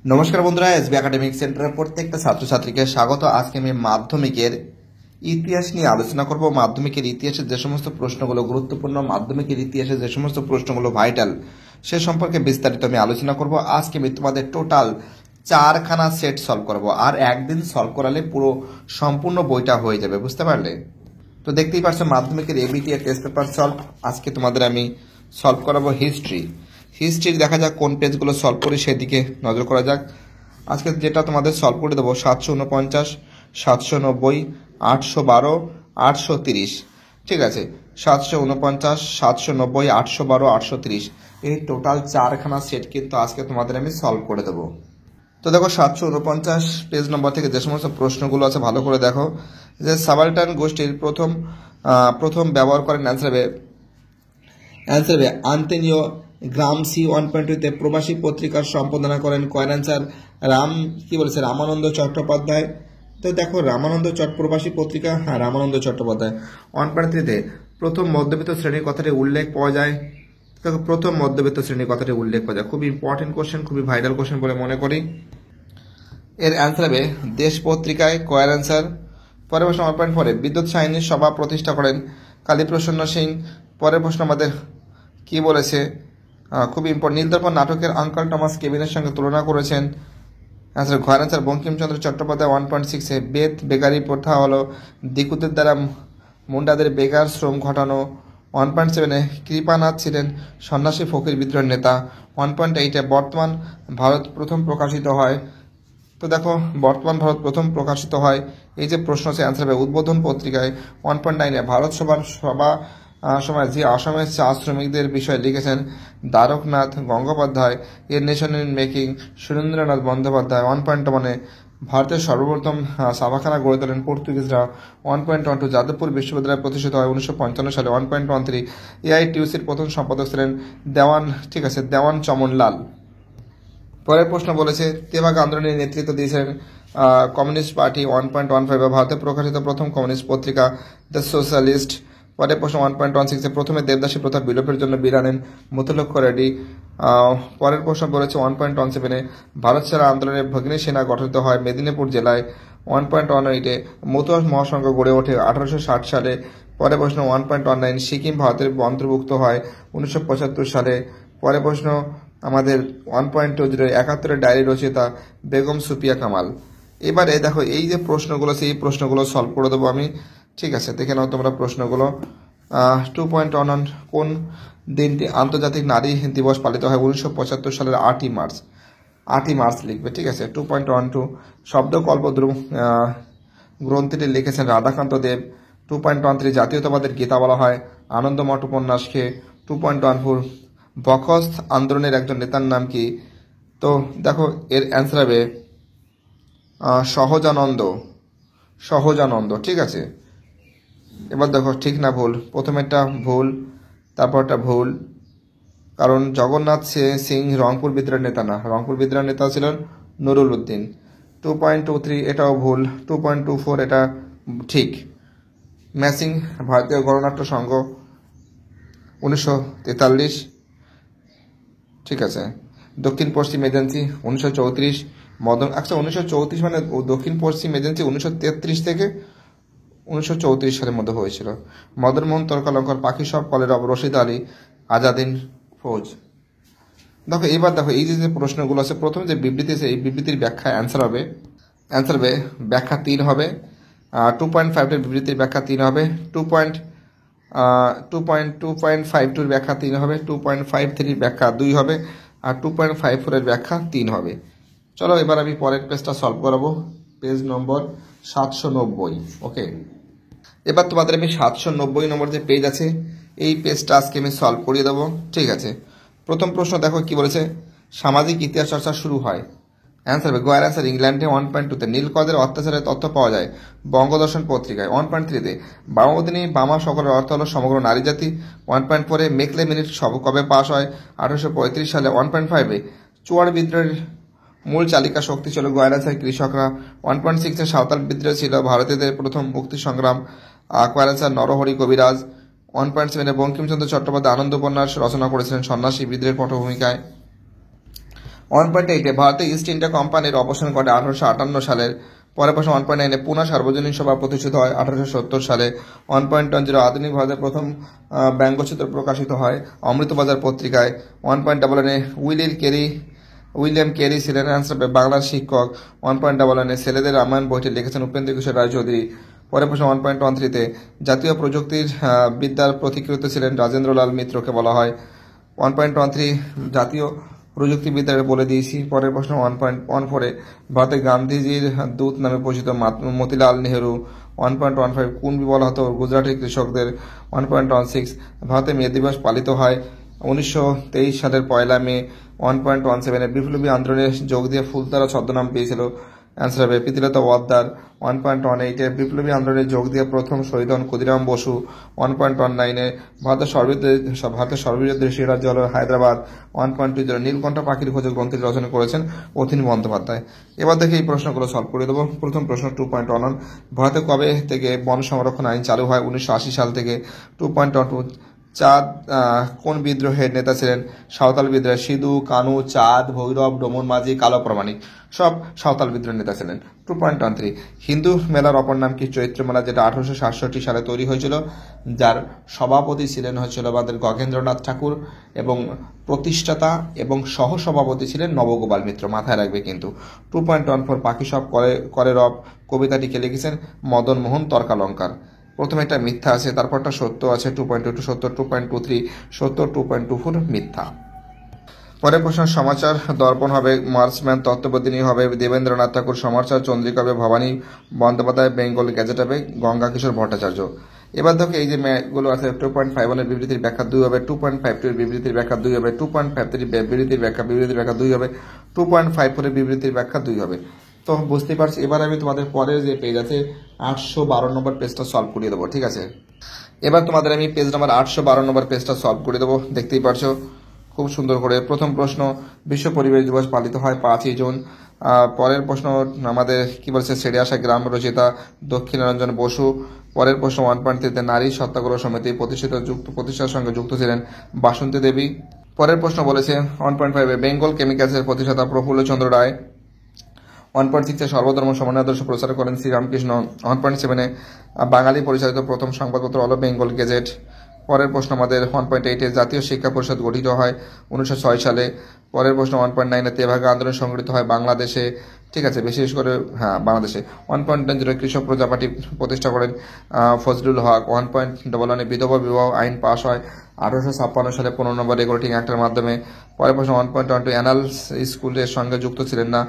নমস্কার বন্ধুরা, SB academic সেন্টারের প্রত্যেকটা ছাত্রছাত্রীকে স্বাগত। আজকে আমি মাধ্যমিকের ইতিহাস নিয়ে আলোচনা করব। মাধ্যমিকের ইতিহাসের যে সমস্ত প্রশ্নগুলো গুরুত্বপূর্ণ, মাধ্যমিকের ইতিহাসের যে সমস্ত প্রশ্নগুলো ভাইটাল, সে সম্পর্কে বিস্তারিত আমি আলোচনা করব। আজকে আমি তোমাদের টোটাল 4খানা সেট সলভ করব, আর একদিন সলভ করালে পুরো সম্পূর্ণ বইটা হয়ে যাবে, বুঝতে পারলে? তো দেখতেই পাচ্ছ মাধ্যমিকের এবিটি টেস্ট পেপার সলভ। আজকে তোমাদের আমি সলভ করাবো হিস্ট্রি। দেখা যাক কোন পেজগুলো সলভ করি, সেদিকে নজর করা যাক। আজকে যেটা তোমাদের সলভ করে দেবো 749, 790, 812, 830। ঠিক আছে, 749, 790, 812, 830, এই টোটাল 4খানা সেট কিন্তু আজকে তোমাদের আমি সলভ করে দেবো। তো দেখো 749 পেজ নম্বর থেকে যে সমস্ত প্রশ্নগুলো আছে ভালো করে দেখো। যে সাবাল্টার্ন গোষ্ঠীর প্রথম ব্যবহার করেন অ্যান্সার হবে আন্তোনিও গ্রামসি। 1.2-তে প্রবাসী পত্রিকার সম্পাদনা করেন কয়েন অ্যান্সার রামানন্দ চট্টোপাধ্যায়। তো দেখো রামানন্দ প্রবাসী পত্রিকা, হ্যাঁ রামানন্দ চট্টোপাধ্যায়। 1.3-তে প্রথম মধ্যবিত্ত শ্রেণীর কথাটি উল্লেখ পাওয়া যায়। দেখো প্রথম মধ্যবিত্ত শ্রেণীর কথাটি উল্লেখ পাওয়া যায়, খুবই ইম্পর্টেন্ট কোশ্চেন, খুবই ভাইটাল কোশ্চেন বলে মনে করি। এর অ্যান্সার হবে দেশ পত্রিকায়, কয়ের অ্যান্সার। পরের প্রশ্ন 1.4-এ বিদ্যুৎ সাহিনীর সভা প্রতিষ্ঠা করেন কালীপ্রসন্ন সিং। পরের প্রশ্ন আমাদের কি বলেছে, খুবই ইম্পর্টেন্ট, নীলদর্পণ নাটকের আঙ্কাল টমাস কেবিনের সঙ্গে তুলনা করেছেন। অ্যান্সার ঘয়ের অ্যান্সার বঙ্কিমচন্দ্র চট্টোপাধ্যায়। 1.6-এ বেত বেকারি প্রথা হলো দিকুদের দ্বারা মুন্ডাদের বেকার শ্রম ঘটানো। 1.7-এ কৃপানাথ ছিলেন সন্ন্যাসী ফকির বিদ্রোহের নেতা। 1.8-এ বর্তমান ভারত প্রথম প্রকাশিত হয়। তো দেখো বর্তমান ভারত প্রথম প্রকাশিত হয়, এই যে প্রশ্ন আছে অ্যান্সার হবে উদ্বোধন পত্রিকায়। 1.9-এ ভারত সভার সময় যে আসামের চা শ্রমিকদের বিষয়ে লিখেছেন দ্বারকনাথ গঙ্গোপাধ্যায়। এর nation in making Surendranath Bandyopadhyay. 1.1-এ ভারতের সর্বপ্রথম ছাপাখানা গড়ে তোলেন পর্তুগিজরা। 1.12 যাদবপুর বিশ্ববিদ্যালয় প্রতিষ্ঠিত হয় 1955 সালে। 1.13 এআইটিউসির প্রথম সম্পাদক ছিলেন দেওয়ান চমন লাল। পরের প্রশ্ন বলেছে তেভাগ আন্দোলনের নেতৃত্ব দিয়েছিলেন কমিউনিস্ট পার্টি। 1.15 ভারতে প্রকাশিত প্রথম কমিউনিস্ট পত্রিকা দ্য সোশ্যালিস্ট। পরের প্রশ্ন 1.16-এ প্রথমে দেবদাসী প্রথা বিলোপের জন্য বিল আনেন মুথুলক্ষ্য রেড্ডি। পরের প্রশ্ন বলেছে 1.17-এ ভারত ছাড়া আন্দোলনে ভগিনী সেনা গঠিত হয় মেদিনীপুর জেলায়। 1.18-এ মতুয়া মহাসংঘ গড়ে ওঠে 1860 সালে। পরের প্রশ্ন 1.19 সিকিম ভারতের অন্তর্ভুক্ত হয় 1975 সালে। পরের প্রশ্ন আমাদের 1.20 71-এর ডায়েরি রচয়িতা বেগম সুফিয়া কামাল। এবারে দেখো এই যে প্রশ্নগুলো সেই প্রশ্নগুলো সলভ করে দেবো আমি। ঠিক আছে, দেখে নাও তোমরা প্রশ্নগুলো। 2.11 কোন দিনটি আন্তর্জাতিক নারী দিবস পালিত হয় 1975 সালের 8ই মার্চ লিখবে। ঠিক আছে। 2.12 শব্দকল্প গ্রন্থটি লিখেছেন রাধাকান্ত দেব। 2.13 জাতীয়তাবাদের গীতা বলা হয় আনন্দমঠ উপন্যাসকে। 2.14 বখস্ত আন্দোলনের একজন নেতার নাম কি? তো দেখো এর অ্যান্সার হবে সহজানন্দ। ঠিক আছে, এবার দেখো ঠিক না ভুল, প্রথমেরটা ভুল, তারপরটা ভুল, কারণ জগন্নাথ সিং রংপুর বিদ্রোহের নেতা না, রংপুর বিদ্রোহের নেতা ছিলেন নুরুল উদ্দিন। 2.23 এটাও ভুল। 2.24 এটা ঠিক। ম্যাসিং ভারতীয় গণনাট্য সংঘ 1943। ঠিক আছে। দক্ষিণ পশ্চিম এজেন্সি 1934। 1934 মানে দক্ষিণ পশ্চিম এজেন্সি 1933 থেকে 1934 সালের মধ্যে হয়েছিল। মদনমোহন তর্কালঙ্কার, পাখি সব কলের রশিদ আলী, আজাদিন ফৌজ। দেখো এবার দেখো এই যে প্রশ্নগুলো আছে, প্রথমে যে বিবৃতি আছে এই বিবৃতির ব্যাখ্যা অ্যান্সার হবে ব্যাখ্যা 3 হবে। 2.5-এর বিবৃতির ব্যাখ্যা 3 হবে। 2.52-র ব্যাখ্যা 3 হবে। 2.53-র ব্যাখ্যা 2 হবে। আর 2.54-এর ব্যাখ্যা 3 হবে। চলো এবার আমি পরের পেজটা সলভ করাবো, পেজ নম্বর 790। ওকে, এবার তোমাদের আমি 790 নম্বর যে পেজ আছে এই পেজটা আজকে আমি সলভ করিয়ে দেবো। ঠিক আছে। প্রথম প্রশ্ন দেখো কি বলেছে, সামাজিক ইতিহাস চর্চা শুরু হয়। অ্যান্সার হবে গোয়ার অ্যান্সার ইংল্যান্ডে। 1.2-তে নীলকরদের অত্যাচারের তথ্য পাওয়া যায় বঙ্গদর্শন পত্রিকায়। 1.3-তে বামাবদিনী বামা সকলের অর্থ হলো সমগ্র নারী জাতি। 1.4-এ মেকলে মিনিট কবে পাশ হয় 1835 সালে। 1.5-এ চুয়াড় বিদ্রোহের মূল চালিকা শক্তি ছিল গোয়ার অ্যান্সার কৃষকরা। 1.6-এ সাঁওতাল বিদ্রোহ ছিল ভারতীয়দের প্রথম মুক্তি সংগ্রাম, গোয়ার অ্যান্সার নরহরি কবিরাজ। 1.7-এ বঙ্কিমচন্দ্র চট্টোপাধ্যায় আনন্দ উপন্যাস রচনা করেছিলেন সন্ন্যাসী বিদ্রোহের পটভূমিকায়। 1.8 ভারতের ইস্ট ইন্ডিয়া কোম্পানির অবসান ঘটে 1858 সালের। পরের প্রশ্ন 1.9 পুনা সার্বজনীন সভা প্রতিষ্ঠিত হয় 1870 সালে। 1.10 আধুনিক ভারতের প্রথম ব্যঙ্গচিত্র প্রকাশিত হয় অমৃতবাজার পত্রিকায়। 1.11 উইলিয়াম কেরি ছিলেন অ্যান্সার বাংলার শিক্ষক। 1.11 ছেলেদের রামায়ণ বইটি লিখেছেন উপেন্দ্র কিশোর রায়চৌধুরী। পরের প্রশ্ন 1.13 জাতীয় প্রযুক্তির বিদ্যার প্রতিকৃত ছিলেন রাজেন্দ্রলাল মিত্রকে বলা হয়। 1.13 জাতীয় প্রযুক্তিবিদ্যার বলে দিয়েছি। পরের প্রশ্ন 1.14 ভারতে গান্ধীজির দূত নামে পরিচিত মতিলাল নেহেরু। 1.15 কোন বলা হতো গুজরাটের কৃষকদের। 1.16 ভারতে মে দিবস পালিত হয় 1923 সালের 1 মে। 1.17 বিপ্লবী আন্দোলনে যোগ দিয়ে ফুলতারা ছদ্মনাম পেয়েছিল অ্যান্সার হবে প্রীতিলতা ওয়াদ্দার। 1.18 বিপ্লবী আন্দোলনে যোগ দিয়ে প্রথম শহীদ হন ক্ষুদিরাম বসু। 1.19 ভারতের সর্ববৃহৎ দেশীয় রাজ্য হল হায়দ্রাবাদ। 1.20 নীলকণ্ঠ পাখির খোঁজে গ্রন্থটি রচনা করেছেন অতীন বন্দ্যোপাধ্যায়। এবার দেখে এই প্রশ্নগুলো সলভ করে দেবো। প্রথম প্রশ্ন 2.1 ভারতে কবে থেকে বন সংরক্ষণ আইন চালু হয় 1980 সাল থেকে। 2.2 চাঁদ কোন বিদ্রোহের নেতা ছিলেন সাঁওতাল বিদ্রোহের। সিধু, কানু, চাঁদ, ভৈরব, ডোমন মাঝি, কালো প্রামাণিক সব সাঁওতাল বিদ্রোহের নেতা ছিলেন। 2.13 হিন্দু মেলার অপর নাম কি চৈত্র মেলা, যেটা 1867 সালে তৈরি হয়েছিল, যার সভাপতি ছিলেন আমাদের গগেন্দ্রনাথ ঠাকুর এবং প্রতিষ্ঠাতা এবং সহসভাপতি ছিলেন নবগোপাল মিত্র, মাথায় রাখবে কিন্তু। 2.14 পাখি সব করে রব কবিতাটিকে লিখেছেন মদন মোহন তর্কালঙ্কার। প্রথমে একটা মিথ্যা আছে, তারপরটা সত্য আছে। 2.22 সত্য। 2.23 সত্য। 2.24 মিথ্যা। পরের প্রশ্ন সমাচার দর্পণ হবে মার্চম্যান, তত্ত্ববোধিনী হবে দেবেন্দ্রনাথ ঠাকুর, সমাচার চন্দ্রিকা হবে ভবানী বন্দ্যোপাধ্যায়, বেঙ্গল গ্যাজেট হবে গঙ্গা কিশোর ভট্টাচার্য। এবার দেখো এই যে ম্যাগুলো আছে 2.51 এর বিবৃতির ব্যাখ্যা 2 হবে। 2.52 এর বিবৃতির ব্যাখ্যা 2 হবে। 2.53 বিবৃতির ব্যাখ্যা 2 হবে। 2.54 এর বিবৃতির ব্যাখ্যা 2 হবে। তো বুঝতেই পারছি। এবার আমি তোমাদের পরের যে পেজ আছে 812 নম্বর পেজটা সলভ করিয়ে দেবো, ঠিক আছে। এবার তোমাদের আমি পেজ নাম্বার 812 নম্বর পেজটা সলভ করে দেবো, দেখতেই পারছো খুব সুন্দর করে। প্রথম প্রশ্ন বিশ্ব পরিবেশ দিবস পালিত হয় 5ই জুন। পরের প্রশ্ন আমাদের কি বলছে ছেড়ে আসা গ্রাম রচিতা দক্ষিণারঞ্জন বসু। পরের প্রশ্ন 1.3 নারী সত্যাগ্রহ সমিতি প্রতিষ্ঠার সঙ্গে যুক্ত ছিলেন বাসন্তী দেবী। পরের প্রশ্ন বলেছে 1.5 বেঙ্গল কেমিক্যালসের প্রতিষ্ঠাতা প্রফুল্লচন্দ্র রায়। 1.6 সর্বধর্ম সমন্বয় আদর্শ প্রচার করেন শ্রীরামকৃষ্ণ। 1.7 বাঙালি পরিচালিত প্রথম সংবাদপত্র হল বেঙ্গল গেজেট। পরের প্রশ্ন আমাদের 1.8 জাতীয় শিক্ষা পরিষদ গঠিত হয় 1906 সালে। পরের প্রশ্ন 1.9 তেভাগা আন্দোলন সংগঠিত হয় বাংলাদেশে, ঠিক আছে, বিশেষ করে বাংলাদেশে। 1.10 কৃষক প্রজা পার্টি প্রতিষ্ঠা করেন ফজলুল হক। 1.11 বিধবা বিবাহ আইন পাশ হয় 1856 সালে 15 নম্বর রেগুলেটিং অ্যাক্টের মাধ্যমে। পরের প্রশ্ন 1.12 অ্যানাল স্কুলের সঙ্গে যুক্ত ছিলেন না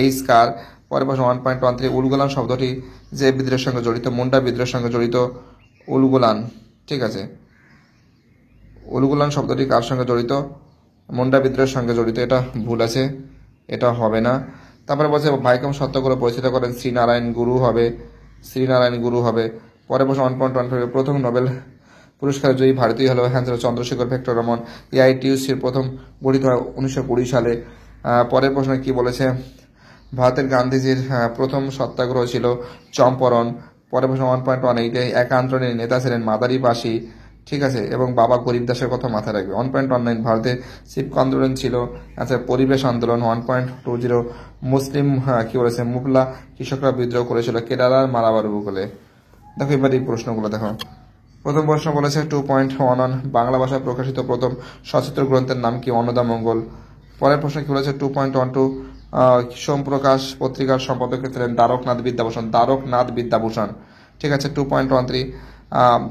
এইচ কার। পরের প্রশ্ন 1.13 উলগুলান শব্দটি যে বিদ্রোহের সঙ্গে জড়িত, মুন্ডা বিদ্রোহের সঙ্গে জড়িত উলগুলান, ঠিক আছে। উলগুলান শব্দটি কার সঙ্গে জড়িত? মুন্ডা বিদ্রোহের সঙ্গে জড়িত, এটা ভুল আছে, এটা হবে না। তারপরে বলছে ভাইকম সত্যাগ্রহ পরিচালিত করেন শ্রীনারায়ণ গুরু হবে। পরে বসে 1.15 প্রথম নোবেল পুরস্কার জয়ী ভারতীয় হল চন্দ্রশেখর ভেক্টর রমন। এআইটিইউসির প্রথম গঠিত হয় 1920 সালে। পরের প্রশ্ন কি বলেছে ভারতের গান্ধীজির প্রথম সত্যাগ্রহ ছিল চম্পারণ। পরের প্রশ্ন 1.18 এক আন্দোলনের নেতা ছিলেন মাদারি বাসী, ঠিক আছে, এবং বাবা গরিব দাসের কথা মাথায় রাখবে। 1.19 ভারতের সিপক আন্দোলন ছিল পরিবেশ আন্দোলন। 1.20 মুসলিম কি বলেছে মুপলা কৃষকরা বিদ্রোহ করেছিল কেরালার মালাবার উপকূলে। দেখো এবার এই প্রশ্নগুলো দেখো। প্রথম প্রশ্ন বলেছে 2.11 বাংলা ভাষায় প্রকাশিত প্রথম সচিত্র গ্রন্থের নাম কি? অন্নদা মঙ্গল। পরের প্রশ্ন কি বলেছে 2.12 সোমপ্রকাশ পত্রিকার সম্পাদক ছিলেন দ্বারকনাথ বিদ্যাভূষণ, ঠিক আছে। 2.13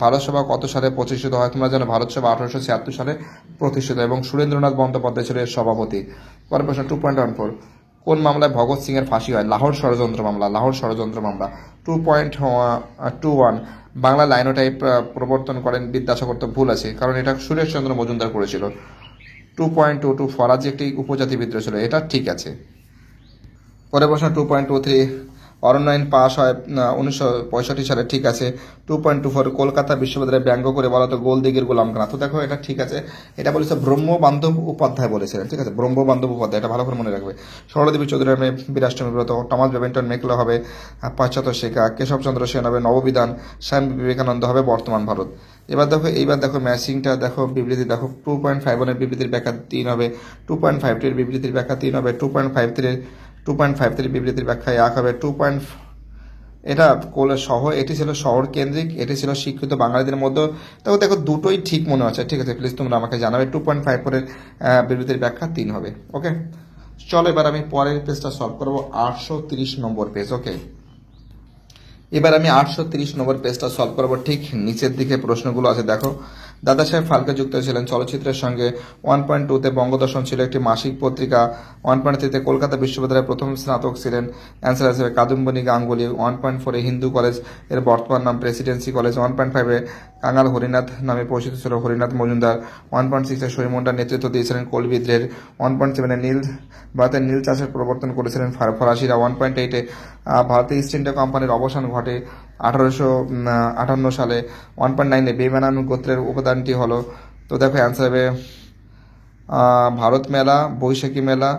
ভারত সভা কত সালে প্রতিষ্ঠিত হয়? তোমরা জানো ভারত সভা 1876 সালে প্রতিষ্ঠিত এবং সুরেন্দ্রনাথ বন্দ্যোপাধ্যায় ছিল এর সভাপতি। পরের প্রশ্ন 2.14 কোন মামলায় ভগৎ সিং এর ফাঁসি হয়? লাহোর ষড়যন্ত্র মামলা। 2.21 বাংলা লাইনোটাইপ প্রবর্তন করেন বিদ্যাসাগর, তো ভুল আছে কারণ এটা সুরেশচন্দ্র মজুমদার করেছিল। 2.22 ফরাজি একটি উপজাতি বিদ্রোহ ছিল, এটা ঠিক আছে। পরের প্রশ্ন 2.23 অরণ্য আইন পাশ হয় 1965 সালে, ঠিক আছে। 2.24 কলকাতা বিশ্ববিদ্যালয়ে ব্যঙ্গ করে বলা তো গোলদিঘির গোলাম খানা, তো দেখো এটা ঠিক আছে। এটা বলেছে ব্রহ্মবান্ধব উপাধ্যায় বলেছিলেন, ঠিক আছে, ব্রহ্মবান্ধব উপাধ্যায়, এটা ভালো করে মনে রাখবে। সরলাদেবী চৌধুরী নামে বীরাষ্ট্রমী ব্রত। টমাস বেবেন্টন মেকলে হবে পাশ্চাত্য শিক্ষা। কেশবচন্দ্র সেন হবে নববিধান। স্বামী বিবেকানন্দ হবে বর্তমান ভারত। এইবার দেখো ম্যাচিংটা দেখো, বিবৃতি দেখো। 2.51 এর বিবৃতির ব্যাখ্যা 3 হবে, 2.52 এর বিবৃতির ব্যাখ্যা 3 হবে, 2.53 বিবৃতির ব্যাখ্যা 1 হবে, এটা এটি ছিল শহর কেন্দ্রিক, এটি ছিল শিক্ষিত বাঙালিদের মধ্যে। দেখো দেখো দুটোই ঠিক মনে হচ্ছে, ঠিক আছে, প্লিজ তোমরা আমাকে জানাবে। 2.54 এর বিবৃতির ব্যাখ্যা 3 হবে। ওকে, চলো এবার আমি পরের পেজটা সলভ করবো, 830 নম্বর পেজ। ওকে, এবার আমি 830 নম্বর পেজটা সলভ করবো। ঠিক নিচের দিকে প্রশ্নগুলো আছে দেখো। দাদা সাহেব ফালকে যুক্ত ছিলেন চলচ্চিত্রের সঙ্গে। 1.2-তে বঙ্গদর্শন ছিল একটি মাসিক পত্রিকা। 1.3-তে কলকাতা বিশ্ববিদ্যালয়ের প্রথম স্নাতক ছিলেন। অ্যান্সার হিসেবে কাদম্বিনী গাঙ্গুলি। 1.4-এ হিন্দু কলেজ এর বর্তমান নাম প্রেসিডেন্সি কলেজ। 1.5-এ কাঙাল হরিনাথ নামে পরিচিত ছিল হরিনাথ মজুমদার। 1.6-এ শরীমুন্ডার নেতৃত্ব দিয়েছিলেন কোল বিদ্রোহের। 1.7-এ ভারতের নীল চাষের প্রবর্তন করেছিলেন ফরাসিরা। 1.8-এ ভারতের ইস্ট ইন্ডিয়া কোম্পানির অবসান ঘটে 1858 সালে। 1.9-এ বেমানান গোত্রের উপাদানটি হলো। তো দেখো অ্যান্সার হবে ভারত মেলা, বৈশাখী মেলা,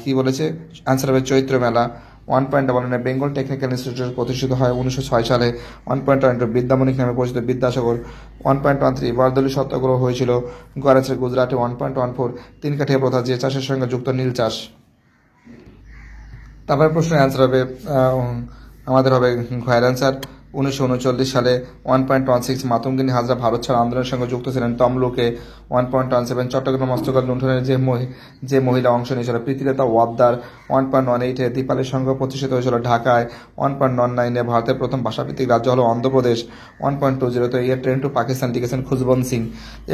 কি বলেছে, অ্যান্সার হবে চৈত্র মেলা। 1.11-এ বেঙ্গল টেকনিক্যাল ইনস্টিটিউট প্রতিষ্ঠিত হয় 1906 সালে। 1.12 বিদ্যামণিক নামে পরিচিত বিদ্যাসাগর। 1.13 বারদৌলি সত্যাগ্রহ হয়েছিল গুজরাটের গুজরাটে। 1.14 তিন কাঠিয়া প্রথা, যে চাষের সঙ্গে যুক্ত নীল চাষ। তারপরে প্রশ্নের অ্যান্সার হবে আমাদের হবে ঘয়ের অ্যান্সার 1939 সালে। 1.16 মাতঙ্গিনী হাজরা ভারত ছাড় আন্দোলনের সঙ্গে যুক্ত ছিলেন তমলুকে। 1.17 চট্টগ্রাম মস্তকাল লুণ্ঠনের যে মহিলা অংশ নিয়েছিল প্রীতিলতা ওয়াদ্দার। 1.18 দীপালির সংঘ প্রতিষ্ঠিত হয়েছিল ঢাকায়। 1.19 ভারতের প্রথম ভাষাভিত্তিক রাজ্য হলো অন্ধ্রপ্রদেশ। 1.20 ইয়ে ট্রেন টু পাকিস্তান লিখেছেন খুশবন্ত সিং।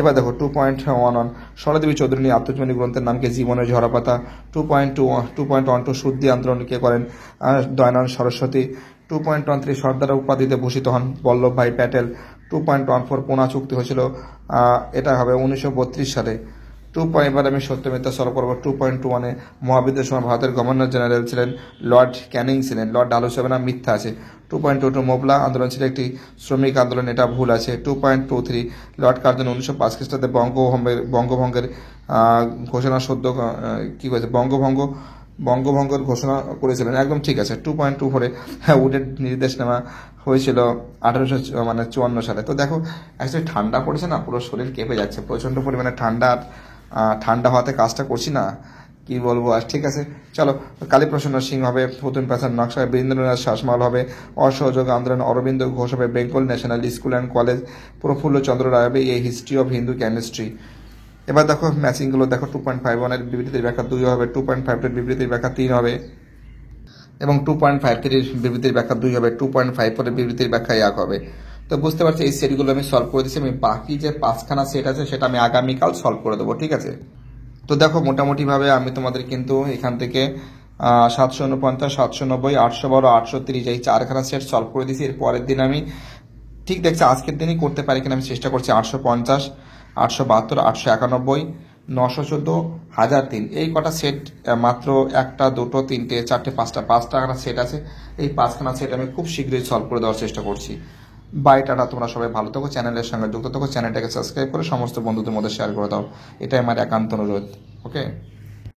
এবার দেখো 2.11 শরদেবী চৌধুরী আত্মজীবনী গ্রন্থের নাম কি, জীবনের ঝরাপাতা। 2.12 শুদ্ধি আন্দোলন কে করেন, দয়ানন্দ সরস্বতী। 2.13 সর্দার উপাধিতে ভূষিত হন বল্লভভাই প্যাটেল। 2.14 পুনা চুক্তি হয়েছিল, এটা হবে 1932 সালে। এবার আমি সত্য মিথ্যা সলভ করবো। 2.21-এ মহাবিদ্যার সময় ভারতের গভর্নর জেনারেল ছিলেন লর্ড ক্যানিং ছিলেন। লর্ড ডালহৌসি হবে না, মিথ্যা আছে। 2.22 মোবলা আন্দোলন ছিল একটি শ্রমিক আন্দোলন, এটা ভুল আছে। 2.23 লর্ড কার্জন 1905 খ্রিস্টাব্দে বঙ্গভঙ্গের ঘোষণা সদ্য কি করেছে, বঙ্গভঙ্গের ঘোষণা করেছিলেন, একদম ঠিক আছে। 2.24-এ উডের নির্দেশনামা হয়েছিল 1854 সালে। তো দেখো অ্যাকচুয়ালি ঠান্ডা পড়েছে না, পুরো শরীর কেঁপে যাচ্ছে, প্রচণ্ড পরিমাণে ঠান্ডা হওয়াতে কাজটা করছি না, কি বলবো আর। ঠিক আছে, চলো। কালীপ্রসন্ন সিং হবে পুতুন প্যাসার নকশা। বীরেন্দ্রনাথ শাসমল হবে অসহযোগ আন্দোলন। অরবিন্দ ঘোষ হবে Bengal national school and college. Prafullachandra Ray হবে a history of Hindu chemistry. এবার দেখো ম্যাচিংগুলো দেখো। 2.51-এর বিবৃতির ব্যাখ্যা 2 হবে, 2.52-এর বিবৃতির ব্যাখ্যা 3 হবে এবং 2.53-এর বিবৃতির ব্যাখ্যা 2 হবে, 2.54-এর বিবৃতির ব্যাখ্যা 1 হবে। তো বুঝতে পারছি এই সেটগুলো আমি সলভ করে দিচ্ছি। আমি বাকি যে 5খানা সেট আছে সেটা আমি আগামীকাল সলভ করে দেবো, ঠিক আছে। তো দেখো মোটামুটিভাবে আমি তোমাদের কিন্তু এখান থেকে 749, 790, 812, 830 এই 4খানা সেট সলভ করে দিয়েছি। এর পরের দিন আমি ঠিক দেখছি আজকের দিনই করতে পারি কিনা আমি চেষ্টা করছি। 850, 872, 891, 914, 1003 এই কটা সেট, মাত্র 1টা 2টো 3টে 4টে 5টা সেট আছে। এই 5খানা সেট আমি খুব শীঘ্রই সলভ করে দেওয়ার চেষ্টা করছি। বাই, টাটা, তোমরা সবাই ভালো থাকো, চ্যানেলের সঙ্গে যুক্ত থাকো, চ্যানেলটাকে সাবস্ক্রাইব করে সমস্ত বন্ধুদের মধ্যে শেয়ার করে দাও, এটাই আমার একান্ত অনুরোধ। ওকে।